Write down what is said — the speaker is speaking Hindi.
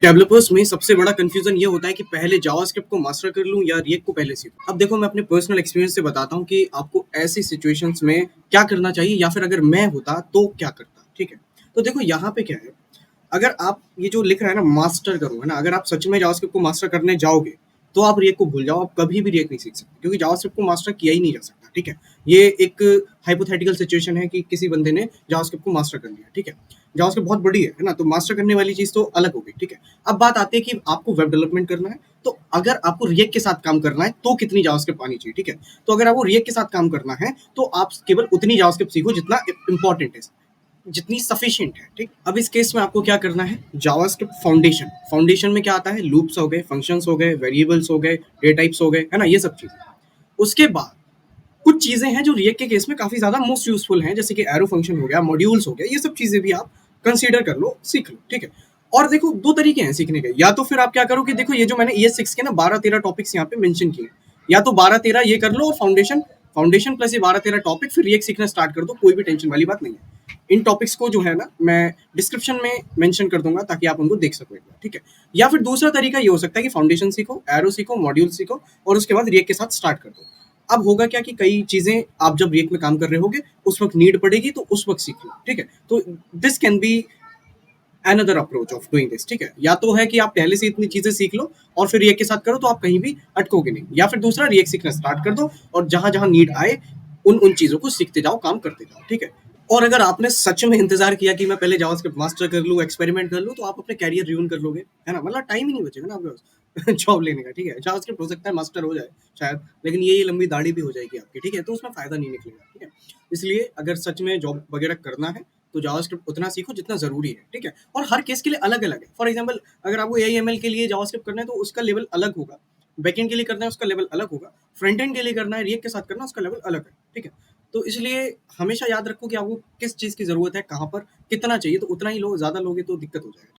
डेवलपर्स में सबसे बड़ा कंफ्यूजन ये होता है कि पहले जावास्क्रिप्ट को मास्टर कर लूं या रिएक्ट को पहले सीखूं। अब देखो, मैं अपने पर्सनल एक्सपीरियंस से बताता हूं कि आपको ऐसी सिचुएशंस में क्या करना चाहिए, या फिर अगर मैं होता तो क्या करता। ठीक है, तो देखो यहाँ पे क्या है। अगर आप ये जो लिख रहा है ना, मास्टर करो, है ना, अगर आप सच में जावास्क्रिप्ट को मास्टर करने जाओगे तो आप रिएक्ट को भूल जाओ। आप कभी भी रिएक्ट नहीं सीख सकते, क्योंकि जावास्क्रिप्ट को मास्टर किया ही नहीं जा सकता। ठीक है, ये एक हाइपोथेटिकल सिचुएशन है कि किसी बंदे ने जावास्क्रिप्ट को मास्टर कर लिया। ठीक है, जावास्क्रिप्ट बहुत बड़ी है ना, तो मास्टर करने वाली चीज तो अलग हो गई। ठीक है, अब बात आती है कि आपको वेब डेवलपमेंट करना है, तो अगर आपको रिएक्ट के साथ काम करना है तो कितनी जावास्क्रिप्ट आनी चाहिए। ठीक है, तो अगर आपको रिएक्ट के साथ काम करना है तो आप केवल उतनी जावास्क्रिप्ट सीखो जितना इंपॉर्टेंट है, जितनी सफिशिएंट है। ठीक, अब इस केस में आपको क्या करना है, जावास्क्रिप्ट फाउंडेशन। फाउंडेशन में क्या आता है, लूप्स हो गए, फंक्शंस हो गए, वेरिएबल्स हो गए, डेटा टाइप्स हो गए, है ना, ये सब चीजें। उसके बाद कुछ चीजें हैं जो रिएक्ट के केस में काफी ज्यादा मोस्ट यूजफुल हैं, जैसे कि एरो फंक्शन हो गया, मॉड्यूल्स हो गया, ये सब चीजें भी आप कंसीडर कर लो, सीख लो। ठीक है, और देखो दो तरीके हैं सीखने के। या तो फिर आप क्या करो कि देखो, ये जो मैंने ES6 के ना 12-13 टॉपिक्स यहाँ पे मेंशन किए, या तो 12-13 ये कर लो और फाउंडेशन, फाउंडेशन प्लस ये 12-13 टॉपिक, फिर रिएक्ट सीखना स्टार्ट कर दो। कोई भी टेंशन वाली बात नहीं है। इन टॉपिक्स को जो है ना, मैं डिस्क्रिप्शन में मेंशन कर दूंगा ताकि आप उनको देख सको एक बार। ठीक है, या फिर दूसरा तरीका ये हो सकता है कि फाउंडेशन सीखो, एरो सीखो, मॉड्यूल सीखो, और उसके बाद रिएक्ट के साथ स्टार्ट कर दो। अब होगा क्या कि कई चीजें आप जब रिएक्ट में काम कर रहे होगे उस वक्त नीड पड़ेगी, तो उस वक्त सीख लो। ठीक है, तो this can be another approach of doing this. ठीक है, या तो है कि आप पहले से इतनी चीजें सीख लो और फिर रिएक्ट के साथ करो, तो आप कहीं भी अटकोगे नहीं। या फिर दूसरा, रिएक्ट सीखना स्टार्ट कर दो और जहां जहां नीड आए उन उन चीजों को सीखते जाओ, काम करते जाओ। ठीक है, और अगर आपने सच में इंतजार किया कि मैं पहले जावास्क्रिप्ट मास्टर कर लूं, एक्सपेरिमेंट कर लूं, तो आप अपने कैरियर रियून कर लोगे, है ना, मतलब टाइम ही नहीं बचेगा ना आपके पास जॉब लेने का। ठीक है, जावास्क्रिप्ट हो सकता है मास्टर हो जाए शायद, लेकिन ये लंबी दाढ़ी भी हो जाएगी आपकी। ठीक है, तो उसमें फायदा नहीं निकलेगा। ठीक है, इसलिए अगर सच में जॉब वगैरह करना है तो जावास्क्रिप्ट उतना सीखो जितना जरूरी है। ठीक है, और हर केस के लिए अलग अलग है। फॉर एग्जाम्पल, अगर आपको AML के लिए जावास्क्रिप्ट करना है तो उसका लेवल अलग होगा, बैकएंड के लिए करना है उसका लेवल अलग होगा, फ्रंट एंड के लिए करना है रिएक्ट के साथ करना, उसका लेवल अलग है। ठीक है, तो इसलिए हमेशा याद रखो कि आपको किस चीज की जरूरत है, कहाँ पर कितना चाहिए, तो उतना ही लो। ज्यादा लोगे तो दिक्कत हो जाएगा।